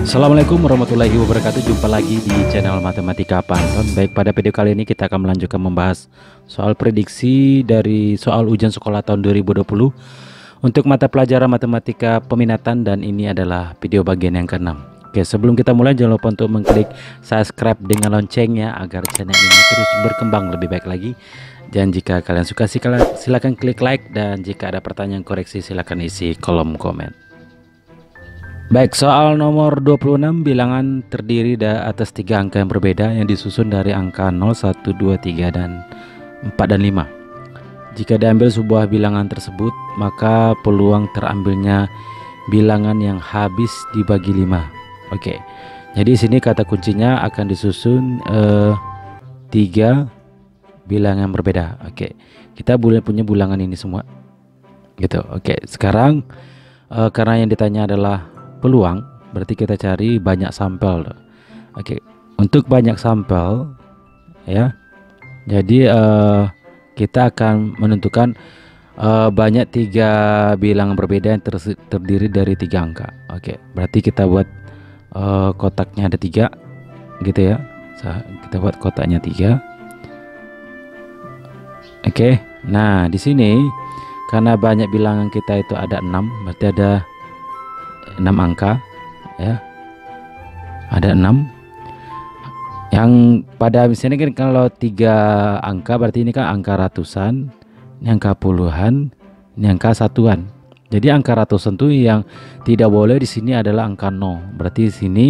Assalamualaikum warahmatullahi wabarakatuh. Jumpa lagi di channel Matematika Panton. Baik, pada video kali ini kita akan melanjutkan membahas soal prediksi dari soal ujian sekolah tahun 2020 untuk mata pelajaran matematika peminatan, dan ini adalah video bagian yang ke-6. Oke, sebelum kita mulai jangan lupa untuk mengklik subscribe dengan loncengnya agar channel ini terus berkembang lebih baik lagi. Dan jika kalian suka silakan klik like, dan jika ada pertanyaan koreksi silakan isi kolom komen. Baik, soal nomor 26, bilangan terdiri atas 3 angka yang berbeda yang disusun dari angka 0, 1, 2, 3, dan 4 dan 5. Jika diambil sebuah bilangan tersebut, maka peluang terambilnya bilangan yang habis dibagi 5. Oke, jadi sini kata kuncinya akan disusun 3 bilangan yang berbeda. Oke, kita boleh punya bilangan ini semua gitu. Oke, sekarang karena yang ditanya adalah peluang, berarti kita cari banyak sampel. Oke, untuk banyak sampel ya, jadi kita akan menentukan banyak 3 bilangan berbeda yang terdiri dari 3 angka. Oke, berarti kita buat kotaknya ada 3 gitu ya. Kita buat kotaknya 3. Oke, nah di sini karena banyak bilangan kita itu ada 6, berarti ada 6 angka ya, ada 6 yang pada misalnya kan kalau 3 angka berarti ini kan angka ratusan, ini angka puluhan, ini angka satuan. Jadi angka ratusan tuh yang tidak boleh di sini adalah angka 0. Berarti di sini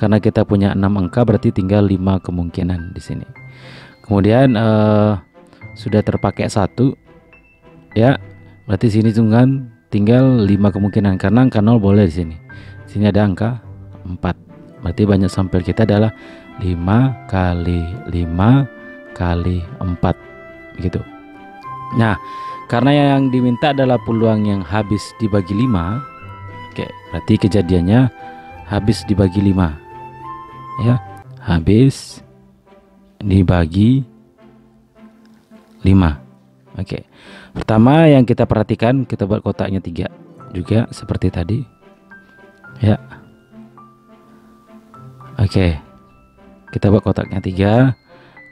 karena kita punya 6 angka berarti tinggal 5 kemungkinan di sini. Kemudian sudah terpakai 1 ya, berarti sini tinggal 5 kemungkinan karena angka 0 boleh di sini. Sini ada angka 4. Berarti banyak sampel kita adalah 5 kali 5 kali 4 begitu. Nah, karena yang diminta adalah peluang yang habis dibagi 5. Oke, berarti kejadiannya habis dibagi 5. Ya, habis dibagi 5. Oke. Pertama yang kita perhatikan, kita buat kotaknya 3 juga seperti tadi. Ya. Oke. Kita buat kotaknya 3.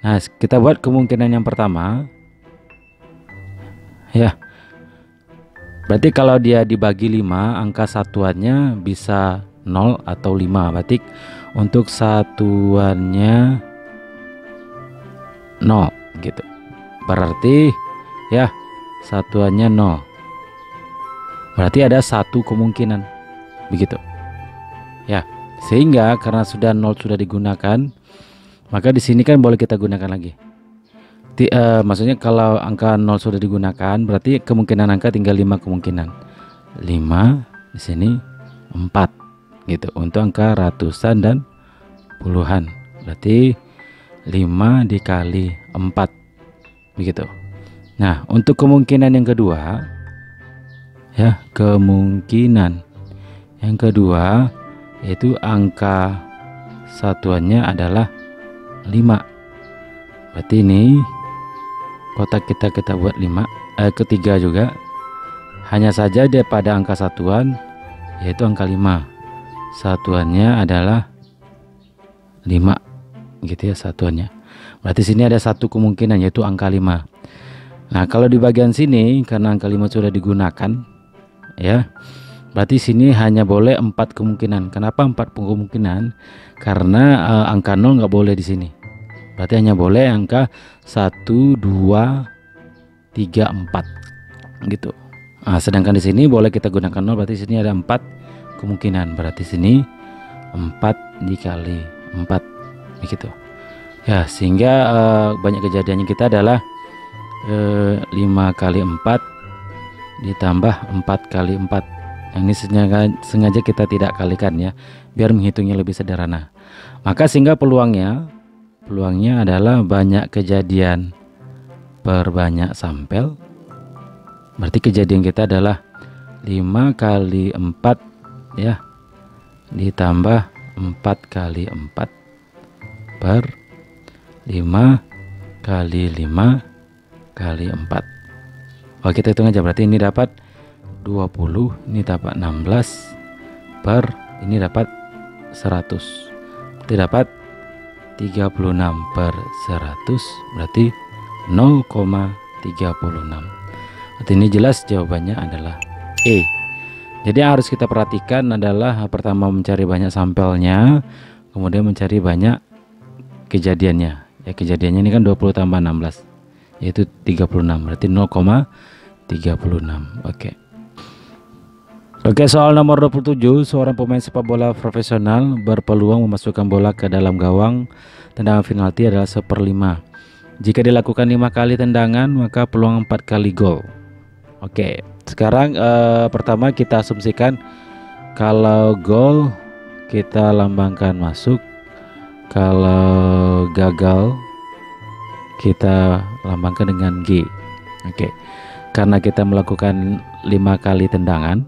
Nah, kita buat kemungkinan yang pertama. Ya. Berarti kalau dia dibagi 5, angka satuannya bisa 0 atau 5. Berarti untuk satuannya 0 gitu. Berarti ya satuannya 0. Berarti ada 1 kemungkinan begitu ya, sehingga karena sudah 0 sudah digunakan, maka di sini kan boleh kita gunakan lagi. Maksudnya kalau angka 0 sudah digunakan berarti kemungkinan angka tinggal 5 kemungkinan. 5 di sini 4 gitu untuk angka ratusan dan puluhan. Berarti 5 dikali 4 begitu. Nah, untuk kemungkinan yang kedua ya, kemungkinan yang kedua yaitu angka satuannya adalah 5. Berarti ini kotak kita buat 5, ketiga juga. Hanya saja dia pada angka satuan yaitu angka 5. Satuannya adalah 5 gitu ya satuannya. Berarti sini ada 1 kemungkinan yaitu angka 5. Nah, kalau di bagian sini karena angka 5 sudah digunakan ya, berarti sini hanya boleh 4 kemungkinan. Kenapa 4 kemungkinan? Karena angka 0 nggak boleh di sini. Berarti hanya boleh angka 1, 2, 3, 4 gitu. Nah, sedangkan di sini boleh kita gunakan 0, berarti sini ada 4 kemungkinan. Berarti sini 4 dikali 4 begitu. Ya, sehingga banyak kejadiannya kita adalah 5 kali 4 ditambah 4 kali 4. Yang ini sengaja kita tidak kalikan ya, biar menghitungnya lebih sederhana. Maka sehingga peluangnya adalah banyak kejadian per banyak sampel. Berarti kejadian kita adalah 5 kali 4 ya ditambah 4 kali 4 per 5 kali 5 kali 4. Oh, kita hitung aja, berarti ini dapat 20, ini dapat 16 per ini dapat 100. Berarti dapat 36 per 100 berarti 0,36. Berarti ini jelas jawabannya adalah E. Jadi yang harus kita perhatikan adalah pertama mencari banyak sampelnya, kemudian mencari banyak kejadiannya. Ya, kejadiannya ini kan 20 tambah 16 yaitu 36, berarti 0,36. Oke, soal nomor 27. Seorang pemain sepak bola profesional berpeluang memasukkan bola ke dalam gawang tendangan penalti adalah 1/5. Jika dilakukan 5 kali tendangan, maka peluang 4 kali gol. Oke, sekarang pertama kita asumsikan kalau gol kita lambangkan masuk, kalau gagal kita lambangkan dengan G. Oke, karena kita melakukan 5 kali tendangan,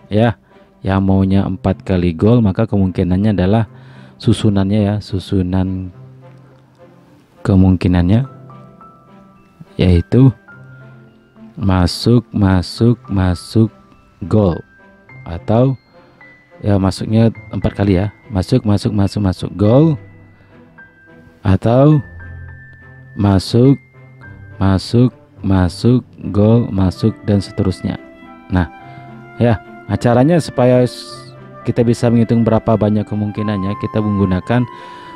ya, yang maunya 4 kali gol, maka kemungkinannya adalah susunannya, ya, susunan kemungkinannya yaitu masuk gol, atau ya masuknya 4 kali, ya, masuk gol, atau masuk gol, masuk, dan seterusnya. Nah, ya, caranya supaya kita bisa menghitung berapa banyak kemungkinannya, kita menggunakan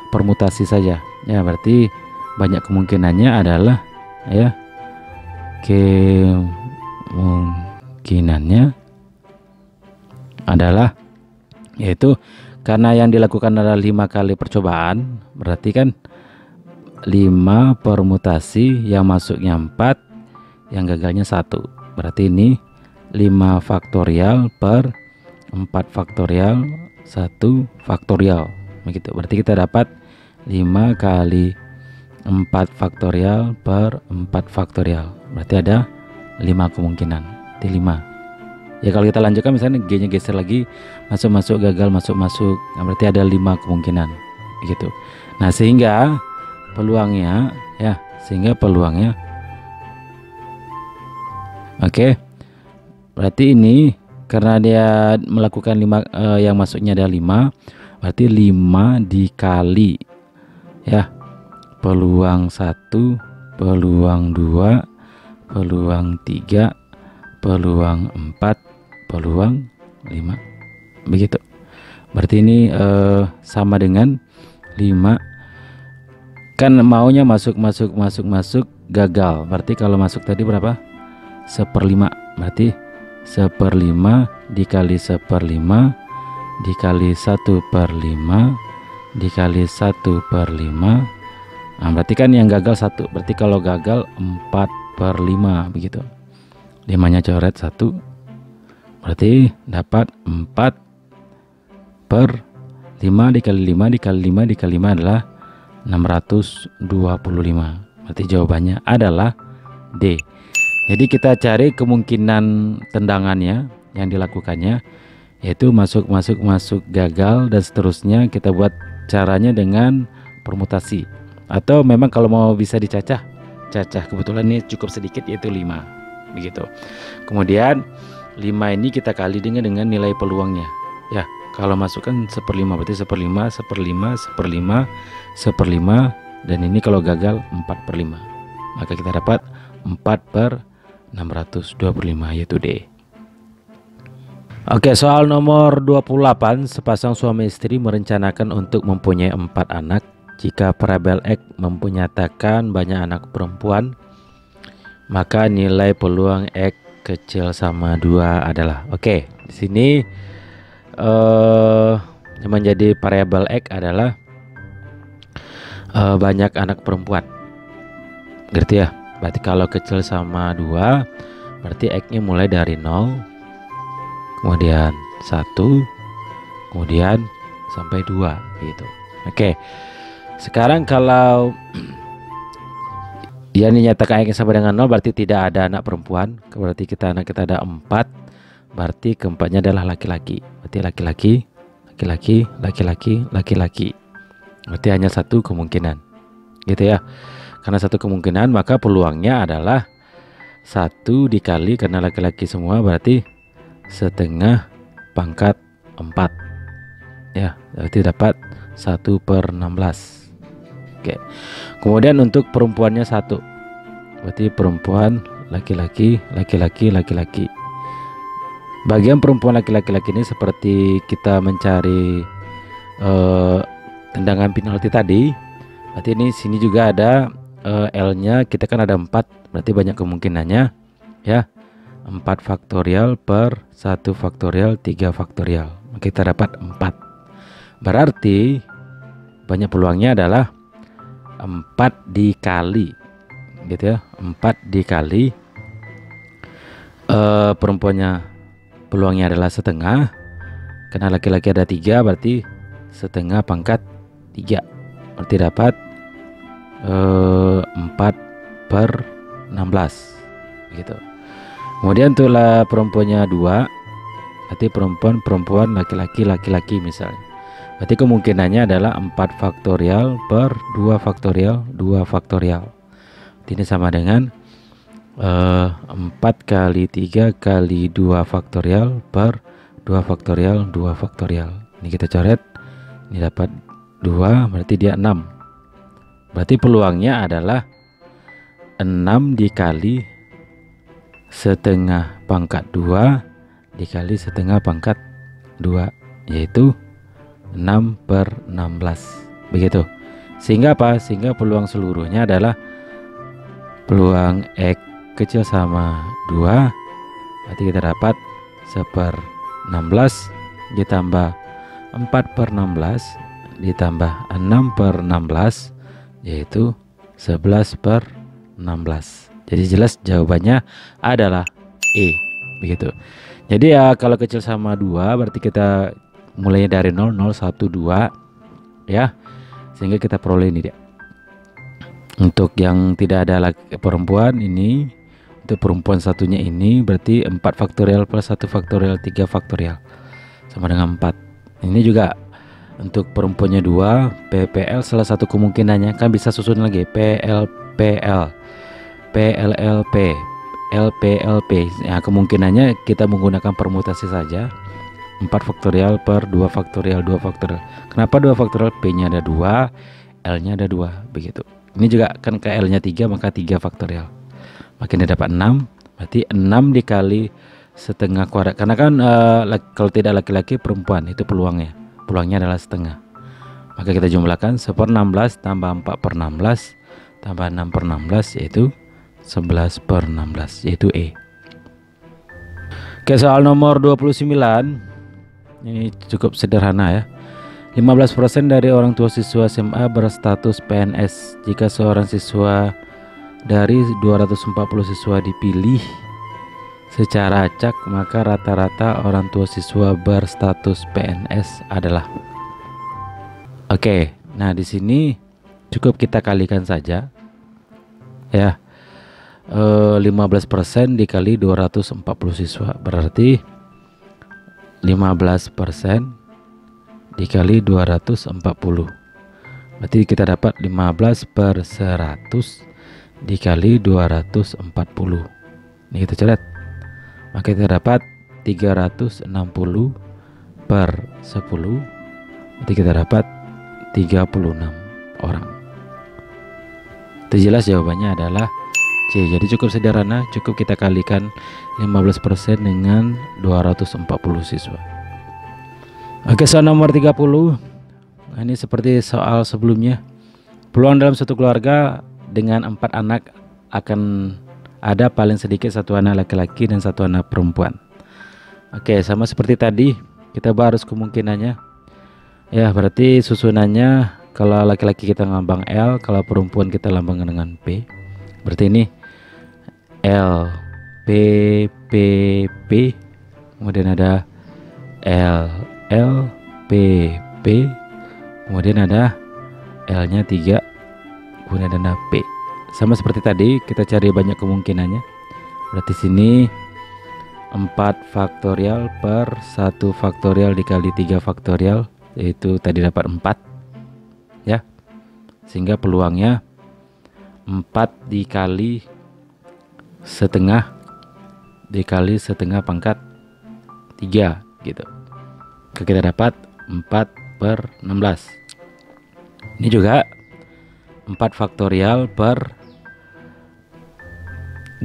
permutasi saja. Ya, berarti banyak kemungkinannya adalah, ya, kemungkinannya adalah, yaitu karena yang dilakukan adalah 5 kali percobaan, berarti kan 5 permutasi, yang masuknya 4, yang gagalnya 1, berarti ini 5 faktorial per 4 faktorial 1 faktorial, begitu. Berarti kita dapat 5 kali 4 faktorial per 4 faktorial, berarti ada 5 kemungkinan. Berarti 5. Ya, kalau kita lanjutkan misalnya G nya geser lagi, masuk, gagal, masuk, nah, berarti ada 5 kemungkinan, begitu. Nah, sehingga peluangnya, ya, oke, berarti ini karena dia melakukan 5, yang masuknya ada 5, berarti 5 dikali, ya, peluang 1, peluang 2, peluang 3, peluang 4, peluang 5, begitu. Berarti ini sama dengan 5, kan maunya masuk, gagal. Berarti kalau masuk tadi berapa? 1/5. Berarti 1/5 dikali 1/5 dikali 1/5 dikali 1/5. Nah, berarti kan yang gagal 1. Berarti kalau gagal 4/5, begitu. 5-nya coret 1, berarti dapat 4/5 dikali 5 dikali 5 dikali 5 adalah 625. Berarti jawabannya adalah D. Jadi kita cari kemungkinan tendangannya yang dilakukannya, yaitu masuk, gagal, dan seterusnya. Kita buat caranya dengan permutasi, atau memang kalau mau bisa dicacah, kebetulan ini cukup sedikit, yaitu 5, begitu. Kemudian 5 ini kita kali dengan nilai peluangnya, ya. Kalau masukkan 1/5 berarti 1/5, dan ini kalau gagal 4/5, maka kita dapat 4/625, yaitu D. Oke, soal nomor 28. Sepasang suami istri merencanakan untuk mempunyai 4 anak. Jika variabel X menyatakan banyak anak perempuan, maka nilai peluang X kecil sama 2 adalah, oke, di sini yang menjadi variabel X adalah banyak anak perempuan, ngerti ya? Berarti kalau kecil sama 2, berarti X nya mulai dari 0, kemudian 1, kemudian sampai 2, gitu. Oke, sekarang kalau dia dinyatakan X sama dengan 0, berarti tidak ada anak perempuan. Berarti kita ada 4, berarti keempatnya adalah laki-laki. Berarti laki-laki. Berarti hanya 1 kemungkinan, gitu ya. Karena 1 kemungkinan, maka peluangnya adalah 1 dikali, karena laki-laki semua, berarti setengah pangkat 4. Ya, berarti dapat 1/16. Oke. Kemudian untuk perempuannya 1, berarti perempuan, laki-laki, laki-laki, laki-laki. Bagian perempuan laki-laki ini seperti kita mencari tendangan penalti tadi. Berarti ini sini juga ada L-nya, kita kan ada 4, berarti banyak kemungkinannya ya. 4 faktorial per 1 faktorial 3 faktorial. Kita dapat 4. Berarti banyak peluangnya adalah 4 dikali gitu ya. 4 dikali perempuannya peluangnya adalah setengah. Karena laki-laki ada 3, berarti setengah pangkat 3. Berarti dapat 4/16 gitu. Kemudian itulah perempuannya 2, berarti perempuan, laki-laki, laki-laki misalnya. Berarti kemungkinannya adalah 4 faktorial per 2 faktorial 2 faktorial. Ini sama dengan 4 kali 3 kali 2 faktorial per 2 faktorial 2 faktorial. Ini kita coret, ini dapat 2, berarti dia 6. Berarti peluangnya adalah 6 dikali setengah pangkat 2 dikali setengah pangkat 2, yaitu 6/16 begitu. Sehingga apa? Sehingga peluang seluruhnya adalah peluang X kecil sama 2, berarti kita dapat 1/16 ditambah 4/16 ditambah 6/16, yaitu 11/16. Jadi jelas jawabannya adalah E begitu. Jadi ya kalau kecil sama 2 berarti kita mulainya dari 0, 0, 1, 2 ya. Sehingga kita peroleh ini dia. Untuk yang tidak ada perempuan ini, untuk perempuan satunya ini berarti 4 faktorial plus 1 faktorial 3 faktorial sama dengan 4. Ini juga untuk perempuannya 2, PPL salah satu kemungkinannya kan bisa susun lagi PLPL, PLLP, LPLP. Ya, kemungkinannya kita menggunakan permutasi saja. 4 faktorial per 2 faktorial 2 faktorial. Kenapa 2 faktorial? P-nya ada 2, L-nya ada 2 begitu. Ini juga kan ke L-nya 3, maka 3 faktorial. Makin dapat 6, berarti 6 dikali setengah kuadrat. Karena kan kalau tidak laki-laki perempuan itu peluangnya. Peluangnya adalah setengah. Maka kita jumlahkan 1/16 tambah 4/16 tambah 6/16 yaitu 11/16, yaitu E. Oke, soal nomor 29 ini cukup sederhana ya. 15% dari orang tua siswa SMA berstatus PNS. Jika seorang siswa dari 240 siswa dipilih secara acak, maka rata-rata orang tua siswa berstatus PNS adalah. Oke, nah di sini cukup kita kalikan saja ya. 15% dikali 240 siswa berarti 15% dikali 240, berarti kita dapat 15/100 dikali 240. Ini kita coret, maka kita dapat 360/10, berarti kita dapat 36 orang. Itu jelas jawabannya adalah C. Jadi cukup sederhana, cukup kita kalikan 15% dengan 240 siswa. Oke, soal nomor 30. Nah, ini seperti soal sebelumnya. Peluang dalam satu keluarga dengan 4 anak akan ada paling sedikit 1 anak laki-laki dan 1 anak perempuan. Oke, sama seperti tadi, kita bahas kemungkinannya. Ya, berarti susunannya kalau laki-laki kita lambang L, kalau perempuan kita lambang dengan P. Berarti ini L, P, P, P, kemudian ada L, L, P, P, kemudian ada L-nya 3, kemudian ada P. Sama seperti tadi, kita cari banyak kemungkinannya. Berarti sini 4 faktorial per 1 faktorial dikali 3 faktorial, yaitu tadi dapat 4 ya. Sehingga peluangnya 4 dikali setengah pangkat 3 gitu. Kita dapat 4 per 16. Ini juga 4 faktorial per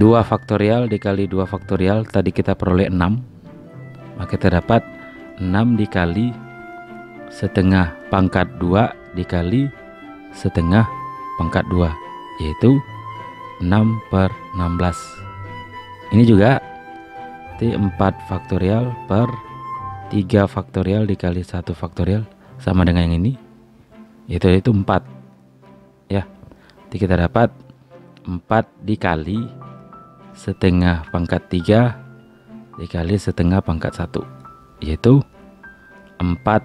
2 faktorial dikali 2 faktorial, tadi kita peroleh 6, maka kita dapat 6 dikali setengah pangkat 2 dikali setengah pangkat 2, yaitu 6 per 16. Ini juga 4 faktorial per 3 faktorial dikali 1 faktorial sama dengan yang ini, yaitu 4 ya. Jadi kita dapat 4 dikali setengah pangkat 3 dikali setengah pangkat 1, yaitu 4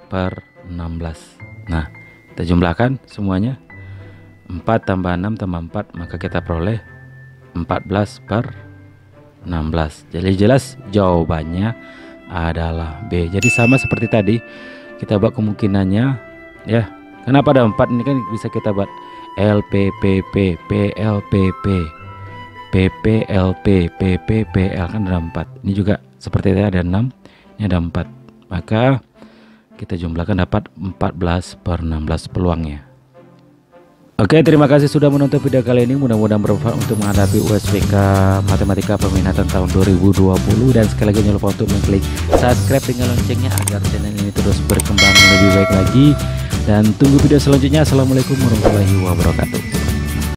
per 16. Nah, kita jumlahkan semuanya, 4 tambah 6 tambah 4, maka kita peroleh 14 per 16. Jadi jelas jawabannya adalah B. Jadi sama seperti tadi, kita buat kemungkinannya ya. Kenapa ada 4? Ini kan bisa kita buat LPPP, PLPP, PPLP, PPPL, kan ada 4. Ini juga seperti tadi ada 6, ini ada 4. Maka kita jumlahkan dapat 14 per 16 peluangnya. Oke, terima kasih sudah menonton video kali ini. Mudah-mudahan bermanfaat untuk menghadapi USBK Matematika Peminatan tahun 2020. Dan sekali lagi jangan lupa untuk mengklik subscribe dengan loncengnya agar channel ini terus berkembang lebih baik lagi. Dan tunggu video selanjutnya. Assalamualaikum warahmatullahi wabarakatuh.